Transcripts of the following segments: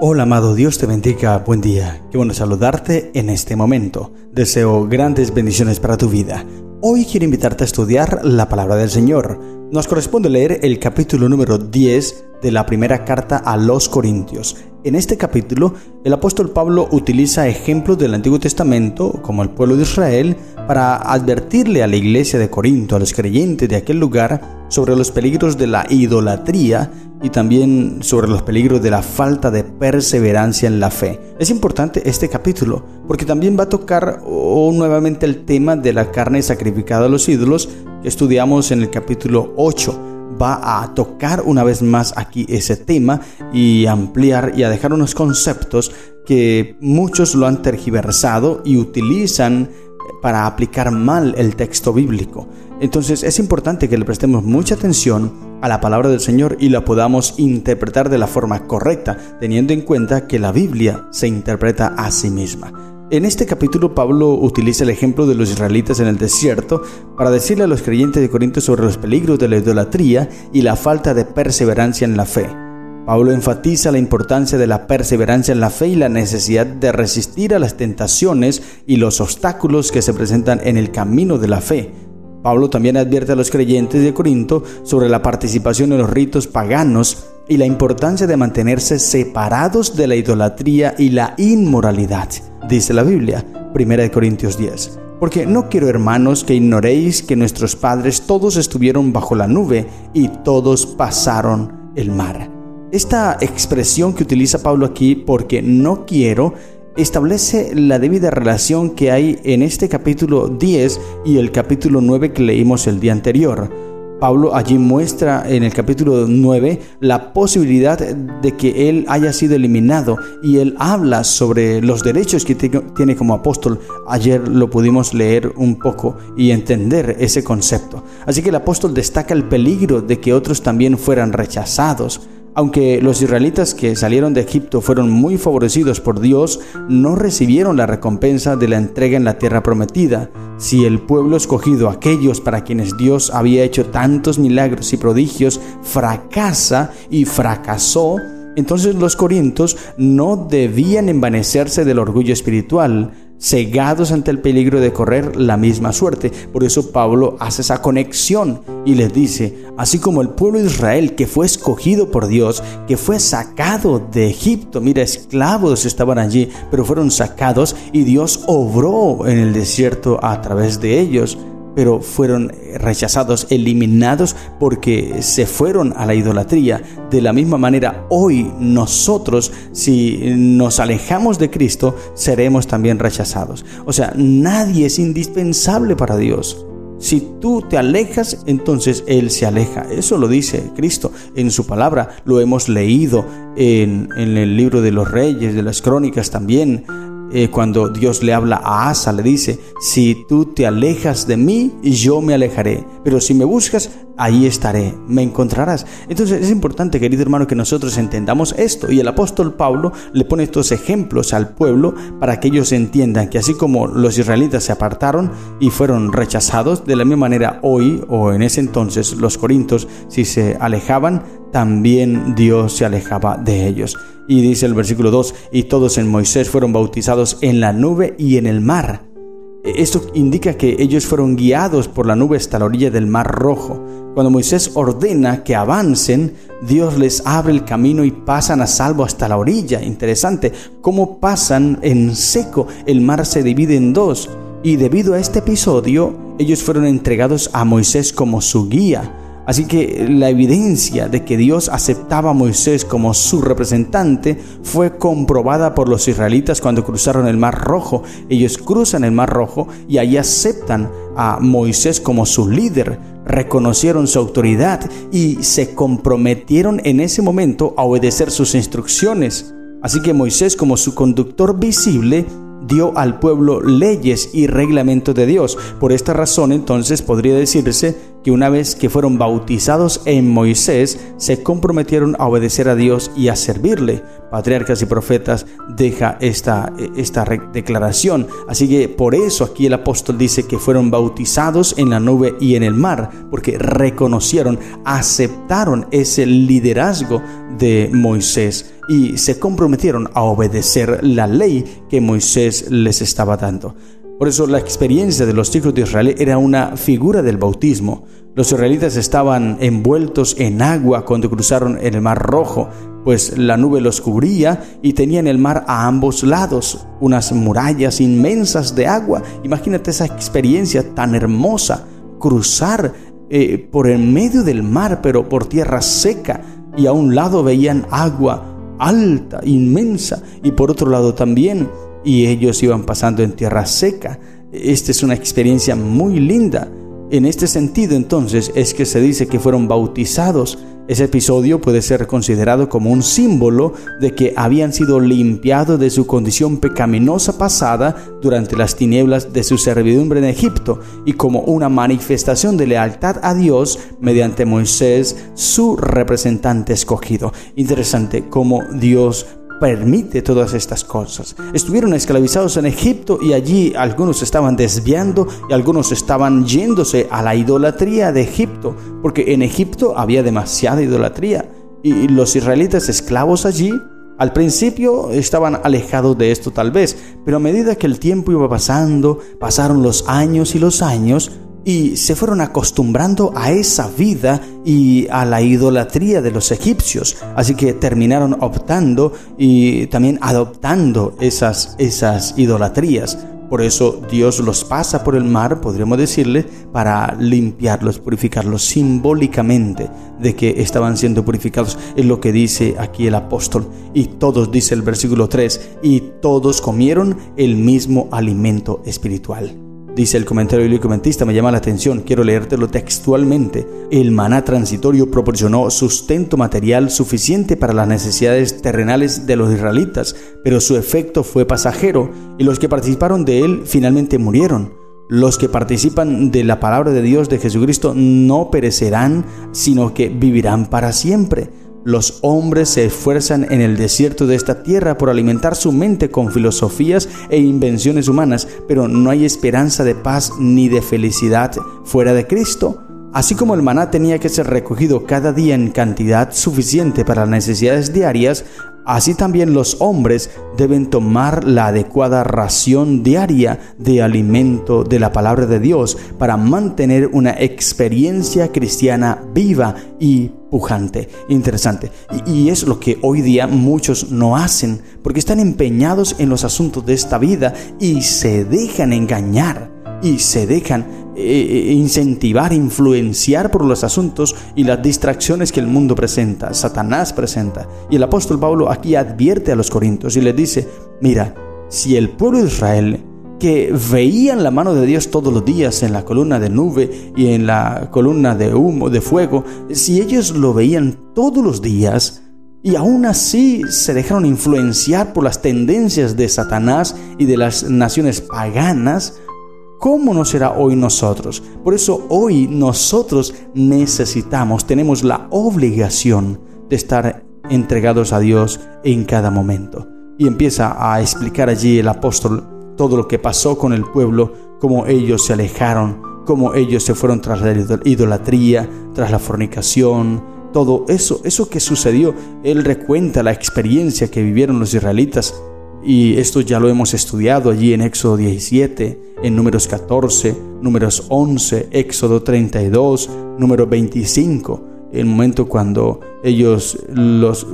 Hola amado, Dios te bendiga, buen día. Qué bueno saludarte en este momento. Deseo grandes bendiciones para tu vida. Hoy quiero invitarte a estudiar la palabra del Señor. Nos corresponde leer el capítulo número 10 de la primera carta a los Corintios. En este capítulo, el apóstol Pablo utiliza ejemplos del Antiguo Testamento, como el pueblo de Israel, para advertirle a la iglesia de Corinto, a los creyentes de aquel lugar, sobre los peligros de la idolatría y también sobre los peligros de la falta de perseverancia en la fe. Es importante este capítulo porque también va a tocar nuevamente el tema de la carne sacrificada a los ídolos que estudiamos en el capítulo 8. Va a tocar una vez más aquí ese tema y ampliar y a dejar unos conceptos que muchos lo han tergiversado y utilizan para aplicar mal el texto bíblico. Entonces es importante que le prestemos mucha atención a la palabra del Señor y la podamos interpretar de la forma correcta, teniendo en cuenta que la Biblia se interpreta a sí misma. En este capítulo Pablo utiliza el ejemplo de los israelitas en el desierto para decirle a los creyentes de Corinto sobre los peligros de la idolatría y la falta de perseverancia en la fe. Pablo enfatiza la importancia de la perseverancia en la fe y la necesidad de resistir a las tentaciones y los obstáculos que se presentan en el camino de la fe. Pablo también advierte a los creyentes de Corinto sobre la participación en los ritos paganos y la importancia de mantenerse separados de la idolatría y la inmoralidad. Dice la Biblia, 1 Corintios 10. Porque no quiero, hermanos, que ignoréis que nuestros padres todos estuvieron bajo la nube y todos pasaron el mar. Esta expresión que utiliza Pablo aquí, porque no quiero, establece la debida relación que hay en este capítulo 10 y el capítulo 9 que leímos el día anterior. Pablo allí muestra en el capítulo 9 la posibilidad de que él haya sido eliminado y él habla sobre los derechos que tiene como apóstol. Ayer lo pudimos leer un poco y entender ese concepto. Así que el apóstol destaca el peligro de que otros también fueran rechazados. Aunque los israelitas que salieron de Egipto fueron muy favorecidos por Dios, no recibieron la recompensa de la entrega en la tierra prometida. Si el pueblo escogido, aquellos para quienes Dios había hecho tantos milagros y prodigios, fracasa y fracasó, entonces los corintios no debían envanecerse del orgullo espiritual, cegados ante el peligro de correr la misma suerte. Por eso Pablo hace esa conexión y les dice, así como el pueblo de Israel que fue escogido por Dios, que fue sacado de Egipto, mira, esclavos estaban allí, pero fueron sacados y Dios obró en el desierto a través de ellos, pero fueron rechazados, eliminados porque se fueron a la idolatría. De la misma manera, hoy nosotros, si nos alejamos de Cristo, seremos también rechazados. O sea, nadie es indispensable para Dios. Si tú te alejas, entonces Él se aleja. Eso lo dice Cristo en su palabra. Lo hemos leído en el libro de los Reyes, de las Crónicas también. Cuando Dios le habla a Asa, le dice, si tú te alejas de mí, yo me alejaré, pero si me buscas, ahí estaré, me encontrarás. Entonces es importante, querido hermano, que nosotros entendamos esto, y el apóstol Pablo le pone estos ejemplos al pueblo para que ellos entiendan que así como los israelitas se apartaron y fueron rechazados, de la misma manera hoy o en ese entonces los corintios, si se alejaban, también Dios se alejaba de ellos. Y dice el versículo 2, y todos en Moisés fueron bautizados en la nube y en el mar. Esto indica que ellos fueron guiados por la nube hasta la orilla del Mar Rojo. Cuando Moisés ordena que avancen, Dios les abre el camino y pasan a salvo hasta la orilla. Interesante, cómo pasan en seco, el mar se divide en dos. Y debido a este episodio, ellos fueron entregados a Moisés como su guía. Así que la evidencia de que Dios aceptaba a Moisés como su representante fue comprobada por los israelitas cuando cruzaron el Mar Rojo. Ellos cruzan el Mar Rojo y ahí aceptan a Moisés como su líder, reconocieron su autoridad y se comprometieron en ese momento a obedecer sus instrucciones. Así que Moisés, como su conductor visible, dio al pueblo leyes y reglamentos de Dios. Por esta razón, entonces, podría decirse que una vez que fueron bautizados en Moisés, se comprometieron a obedecer a Dios y a servirle. Patriarcas y Profetas deja esta declaración. Así que por eso aquí el apóstol dice que fueron bautizados en la nube y en el mar, porque reconocieron, aceptaron ese liderazgo de Moisés. y se comprometieron a obedecer la ley que Moisés les estaba dando. Por eso la experiencia de los hijos de Israel era una figura del bautismo. Los israelitas estaban envueltos en agua cuando cruzaron el Mar Rojo, pues la nube los cubría y tenían el mar a ambos lados, unas murallas inmensas de agua. Imagínate esa experiencia tan hermosa, cruzar por el medio del mar, pero por tierra seca, y a un lado veían agua alta, inmensa, y por otro lado también, y ellos iban pasando en tierra seca. Esta es una experiencia muy linda. En este sentido, entonces, es que se dice que fueron bautizados. Ese episodio puede ser considerado como un símbolo de que habían sido limpiados de su condición pecaminosa pasada durante las tinieblas de su servidumbre en Egipto, y como una manifestación de lealtad a Dios mediante Moisés, su representante escogido. Interesante cómo Dios permite todas estas cosas. Estuvieron esclavizados en Egipto y allí algunos estaban desviando y algunos estaban yéndose a la idolatría de Egipto, porque en Egipto había demasiada idolatría, y los israelitas esclavos allí al principio estaban alejados de esto tal vez, pero a medida que el tiempo iba pasando, pasaron los años y se fueron acostumbrando a esa vida y a la idolatría de los egipcios. Así que terminaron optando y también adoptando esas idolatrías. Por eso Dios los pasa por el mar, podríamos decirle, para limpiarlos, purificarlos simbólicamente de que estaban siendo purificados. Es lo que dice aquí el apóstol. Y todos, dice el versículo 3, y todos comieron el mismo alimento espiritual. Dice el comentario bíblico adventista, me llama la atención, quiero leértelo textualmente. El maná transitorio proporcionó sustento material suficiente para las necesidades terrenales de los israelitas, pero su efecto fue pasajero y los que participaron de él finalmente murieron. Los que participan de la palabra de Dios de Jesucristo no perecerán, sino que vivirán para siempre. Los hombres se esfuerzan en el desierto de esta tierra por alimentar su mente con filosofías e invenciones humanas, pero no hay esperanza de paz ni de felicidad fuera de Cristo. Así como el maná tenía que ser recogido cada día en cantidad suficiente para las necesidades diarias, así también los hombres deben tomar la adecuada ración diaria de alimento de la palabra de Dios para mantener una experiencia cristiana viva y pujante. Interesante. Y es lo que hoy día muchos no hacen, porque están empeñados en los asuntos de esta vida y se dejan engañar y se dejan incentivar, influenciar por los asuntos y las distracciones que el mundo presenta, Satanás presenta. Y el apóstol Pablo aquí advierte a los corintios y les dice, mira, si el pueblo de Israel, que veían la mano de Dios todos los días en la columna de nube y en la columna de humo, de fuego, si ellos lo veían todos los días y aún así se dejaron influenciar por las tendencias de Satanás y de las naciones paganas, ¿cómo no será hoy nosotros? Por eso hoy nosotros tenemos la obligación de estar entregados a Dios en cada momento. Y empieza a explicar allí el apóstol todo lo que pasó con el pueblo, cómo ellos se alejaron, cómo ellos se fueron tras la idolatría, tras la fornicación, todo eso que sucedió. Él recuenta la experiencia que vivieron los israelitas. Y esto ya lo hemos estudiado allí en Éxodo 17, en Números 14, Números 11, Éxodo 32, Número 25. El momento cuando ellos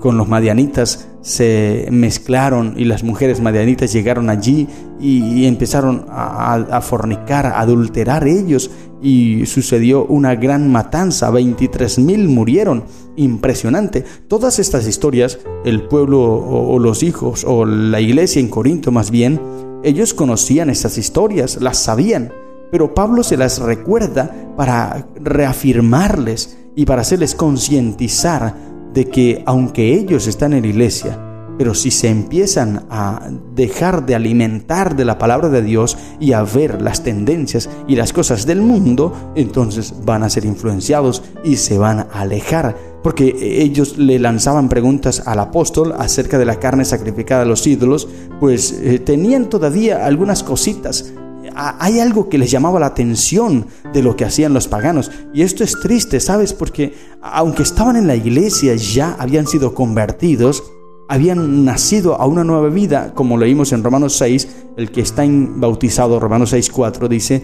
con los madianitas se mezclaron y las mujeres madianitas llegaron allí y empezaron a fornicar, a adulterar ellos, y sucedió una gran matanza, 23,000 murieron. Impresionante. Todas estas historias, el pueblo o los hijos o la iglesia en Corinto más bien, ellos conocían estas historias, las sabían, pero Pablo se las recuerda para reafirmarles y para hacerles concientizar de que aunque ellos están en la iglesia, pero si se empiezan a dejar de alimentar de la palabra de Dios y a ver las tendencias y las cosas del mundo, entonces van a ser influenciados y se van a alejar. Porque ellos le lanzaban preguntas al apóstol acerca de la carne sacrificada a los ídolos, pues tenían todavía algunas cositas. Hay algo que les llamaba la atención de lo que hacían los paganos. Y esto es triste, ¿sabes? Porque aunque estaban en la iglesia, ya habían sido convertidos, habían nacido a una nueva vida, como leímos en Romanos 6, el que está bautizado, Romanos 6:4 dice,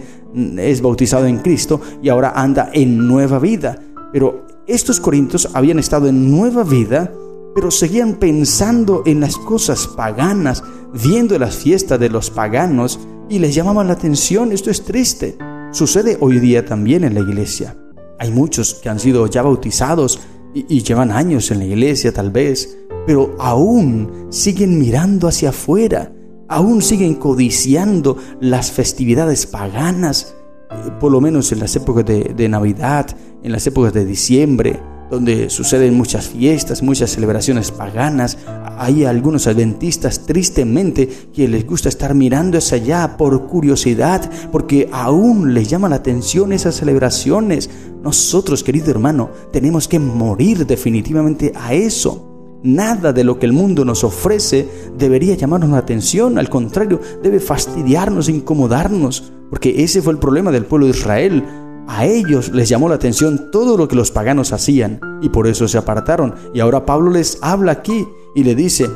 es bautizado en Cristo y ahora anda en nueva vida. Pero estos corintios habían estado en nueva vida, pero seguían pensando en las cosas paganas, viendo las fiestas de los paganos y les llamaba la atención. Esto es triste. Sucede hoy día también en la iglesia. Hay muchos que han sido ya bautizados y llevan años en la iglesia tal vez, pero aún siguen mirando hacia afuera, aún siguen codiciando las festividades paganas, por lo menos en las épocas de Navidad, en las épocas de diciembre, donde suceden muchas fiestas, muchas celebraciones paganas. Hay algunos adventistas tristemente que les gusta estar mirando hacia allá por curiosidad, porque aún les llama la atención esas celebraciones. Nosotros, querido hermano, tenemos que morir definitivamente a eso. Nada de lo que el mundo nos ofrece debería llamarnos la atención, al contrario, debe fastidiarnos, incomodarnos, porque ese fue el problema del pueblo de Israel. A ellos les llamó la atención todo lo que los paganos hacían y por eso se apartaron. Y ahora Pablo les habla aquí y le dice,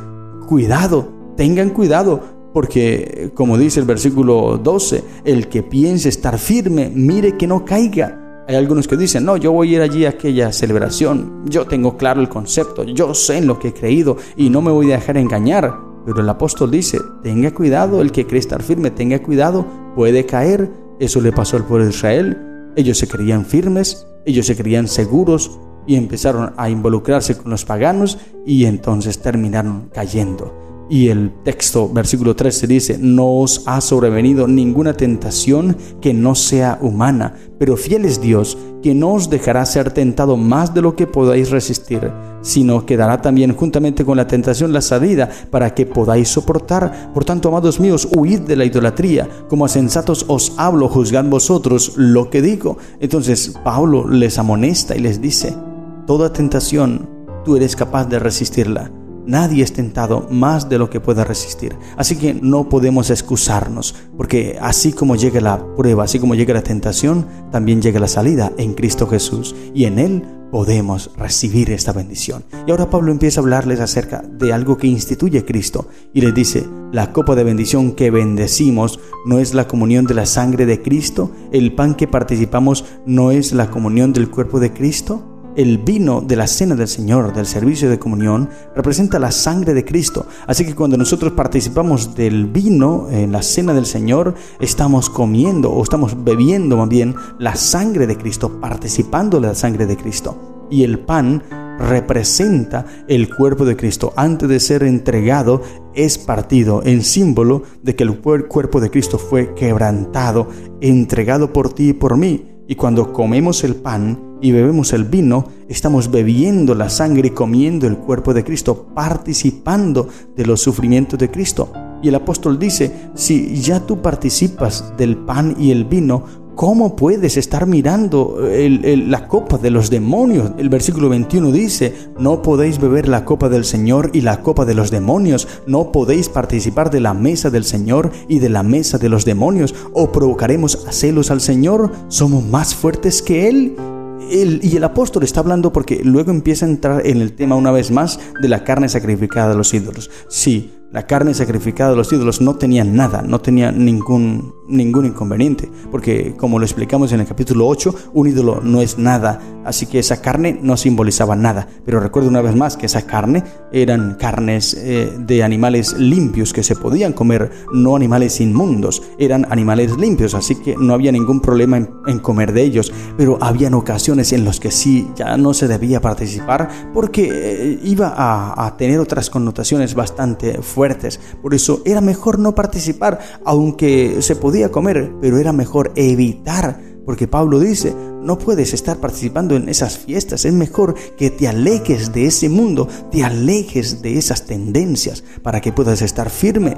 cuidado, tengan cuidado, porque como dice el versículo 12, el que piense estar firme, mire que no caiga. Hay algunos que dicen, no, yo voy a ir allí a aquella celebración, yo tengo claro el concepto, yo sé en lo que he creído y no me voy a dejar engañar. Pero el apóstol dice, tenga cuidado, el que cree estar firme, tenga cuidado, puede caer. Eso le pasó al pueblo de Israel. Ellos se creían firmes, ellos se creían seguros y empezaron a involucrarse con los paganos y entonces terminaron cayendo. Y el texto, versículo 13 dice, no os ha sobrevenido ninguna tentación que no sea humana, pero fiel es Dios, que no os dejará ser tentado más de lo que podáis resistir, sino que dará también juntamente con la tentación la salida para que podáis soportar. Por tanto, amados míos, huid de la idolatría, como a sensatos os hablo, juzgad vosotros lo que digo. Entonces Pablo les amonesta y les dice, toda tentación tú eres capaz de resistirla. Nadie es tentado más de lo que pueda resistir. Así que no podemos excusarnos, porque así como llega la prueba, así como llega la tentación, también llega la salida en Cristo Jesús. Y en Él podemos recibir esta bendición. Y ahora Pablo empieza a hablarles acerca de algo que instituye Cristo. Y les dice, la copa de bendición que bendecimos no es la comunión de la sangre de Cristo. El pan que participamos no es la comunión del cuerpo de Cristo. El vino de la cena del Señor, del servicio de comunión, representa la sangre de Cristo. Así que cuando nosotros participamos del vino en la cena del Señor, estamos comiendo o estamos bebiendo más bien la sangre de Cristo, participando de la sangre de Cristo. Y el pan representa el cuerpo de Cristo. Antes de ser entregado, es partido en símbolo de que el cuerpo de Cristo fue quebrantado, entregado por ti y por mí. Y cuando comemos el pan y bebemos el vino, estamos bebiendo la sangre y comiendo el cuerpo de Cristo, participando de los sufrimientos de Cristo. Y el apóstol dice, si ya tú participas del pan y el vino, ¿cómo puedes estar mirando la copa de los demonios? El versículo 21 dice, no podéis beber la copa del Señor y la copa de los demonios, no podéis participar de la mesa del Señor y de la mesa de los demonios, o provocaremos a celos al Señor, somos más fuertes que Él. Y el apóstol está hablando porque luego empieza a entrar en el tema una vez más de la carne sacrificada de los ídolos. Sí, la carne sacrificada de los ídolos no tenía nada, no tenía ningún inconveniente, porque como lo explicamos en el capítulo 8, un ídolo no es nada, así que esa carne no simbolizaba nada. Pero recuerda una vez más que esa carne eran carnes de animales limpios que se podían comer, no animales inmundos, eran animales limpios, así que no había ningún problema en comer de ellos. Pero habían ocasiones en las que sí, ya no se debía participar porque iba a tener otras connotaciones bastante fuertes. Por eso era mejor no participar, aunque se podía comer, pero era mejor evitar, porque Pablo dice, no puedes estar participando en esas fiestas, es mejor que te alejes de ese mundo, te alejes de esas tendencias para que puedas estar firme.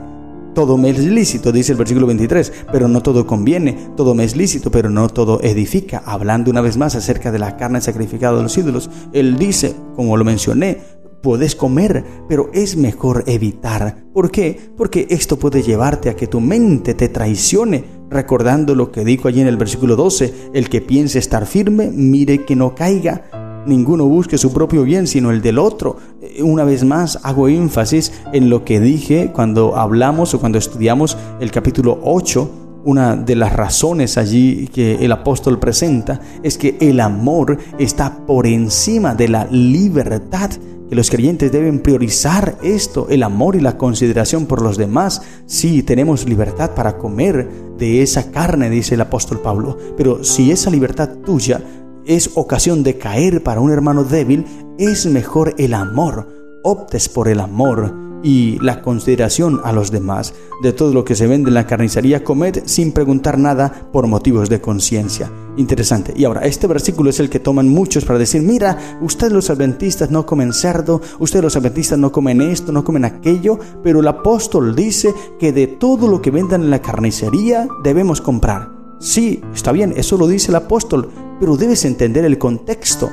Todo me es lícito, dice el versículo 23, pero no todo conviene. Todo me es lícito, pero no todo edifica. Hablando una vez más acerca de la carne sacrificada de los ídolos, él dice, como lo mencioné, puedes comer, pero es mejor evitar. ¿Por qué? Porque esto puede llevarte a que tu mente te traicione, recordando lo que dijo allí en el versículo 12, el que piense estar firme, mire que no caiga. Ninguno busque su propio bien, sino el del otro. una vez más hago énfasis en lo que dije cuando hablamos o cuando estudiamos el capítulo 8. Una de las razones allí que el apóstol presenta es que el amor está por encima de la libertad, que los creyentes deben priorizar esto, el amor y la consideración por los demás. Sí, tenemos libertad para comer de esa carne, dice el apóstol Pablo, pero si esa libertad tuya es ocasión de caer para un hermano débil, es mejor el amor. Optes por el amor y la consideración a los demás. De todo lo que se vende en la carnicería, comed sin preguntar nada por motivos de conciencia. Interesante. Y ahora, este versículo es el que toman muchos para decir, mira, ustedes los adventistas no comen cerdo, ustedes los adventistas no comen esto, no comen aquello, pero el apóstol dice que de todo lo que vendan en la carnicería debemos comprar. Sí, está bien, eso lo dice el apóstol, pero debes entender el contexto.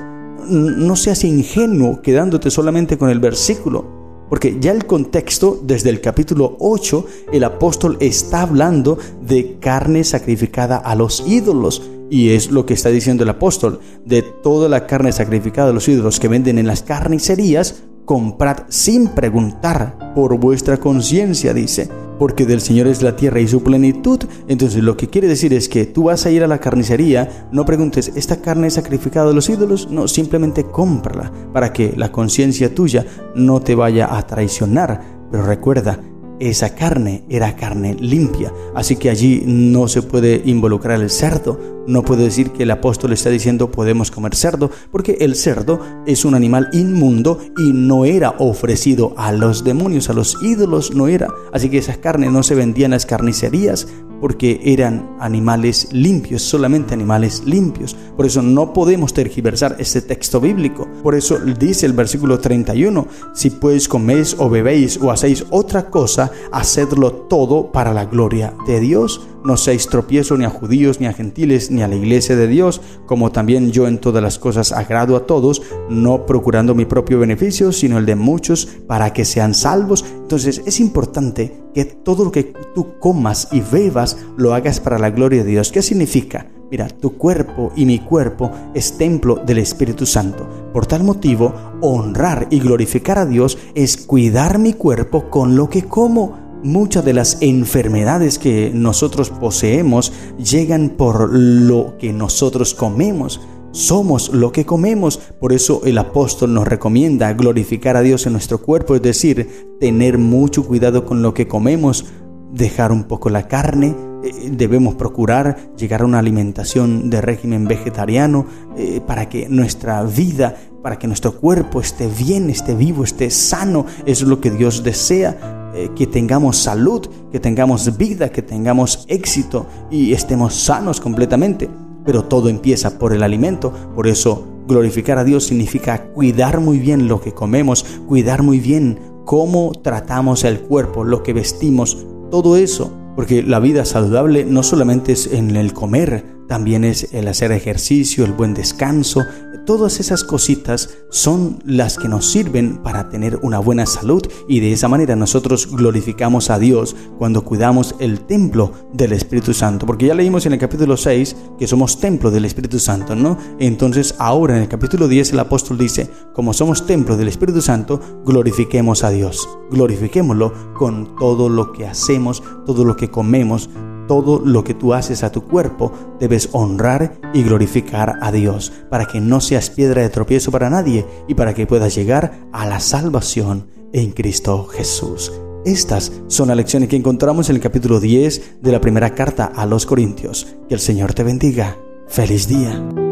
No seas ingenuo quedándote solamente con el versículo. Porque ya el contexto, desde el capítulo 8, el apóstol está hablando de carne sacrificada a los ídolos. Y es lo que está diciendo el apóstol. De toda la carne sacrificada a los ídolos que venden en las carnicerías, comprad sin preguntar por vuestra conciencia, dice. Porque del Señor es la tierra y su plenitud. Entonces lo que quiere decir es que tú vas a ir a la carnicería, no preguntes, ¿esta carne es sacrificada a los ídolos? No, simplemente cómprala para que la conciencia tuya no te vaya a traicionar. Pero recuerda, esa carne era carne limpia, así que allí no se puede involucrar el cerdo. No puede decir que el apóstol está diciendo podemos comer cerdo, porque el cerdo es un animal inmundo y no era ofrecido a los demonios, a los ídolos no era. Así que esas carnes no se vendían en las carnicerías porque eran animales limpios, solamente animales limpios. Por eso no podemos tergiversar este texto bíblico. Por eso dice el versículo 31, si pues coméis o bebéis o hacéis otra cosa, hacedlo todo para la gloria de Dios. No seáis tropiezo ni a judíos, ni a gentiles, ni a la iglesia de Dios, como también yo en todas las cosas agrado a todos, no procurando mi propio beneficio, sino el de muchos, para que sean salvos. Entonces es importante que todo lo que tú comas y bebas lo hagas para la gloria de Dios. ¿Qué significa? Mira, tu cuerpo y mi cuerpo es templo del Espíritu Santo. Por tal motivo, honrar y glorificar a Dios es cuidar mi cuerpo con lo que como. Muchas de las enfermedades que nosotros poseemos llegan por lo que nosotros comemos. Somos lo que comemos. Por eso el apóstol nos recomienda glorificar a Dios en nuestro cuerpo, es decir, tener mucho cuidado con lo que comemos, dejar un poco la carne. Debemos procurar llegar a una alimentación de régimen vegetariano para que nuestra vida, para que nuestro cuerpo esté bien, esté vivo, esté sano. Eso es lo que Dios desea. Que tengamos salud, que tengamos vida, que tengamos éxito y estemos sanos completamente. Pero todo empieza por el alimento. Por eso glorificar a Dios significa cuidar muy bien lo que comemos, cuidar muy bien cómo tratamos el cuerpo, lo que vestimos, todo eso. Porque la vida saludable no solamente es en el comer, también es el hacer ejercicio, el buen descanso. Todas esas cositas son las que nos sirven para tener una buena salud, y de esa manera nosotros glorificamos a Dios cuando cuidamos el templo del Espíritu Santo. Porque ya leímos en el capítulo 6 que somos templo del Espíritu Santo, ¿no? Entonces ahora en el capítulo 10 el apóstol dice, como somos templo del Espíritu Santo, glorifiquemos a Dios. Glorifiquémoslo con todo lo que hacemos, todo lo que comemos. Todo lo que tú haces a tu cuerpo debes honrar y glorificar a Dios, para que no seas piedra de tropiezo para nadie y para que puedas llegar a la salvación en Cristo Jesús. Estas son las lecciones que encontramos en el capítulo 10 de la primera carta a los Corintios. Que el Señor te bendiga. ¡Feliz día!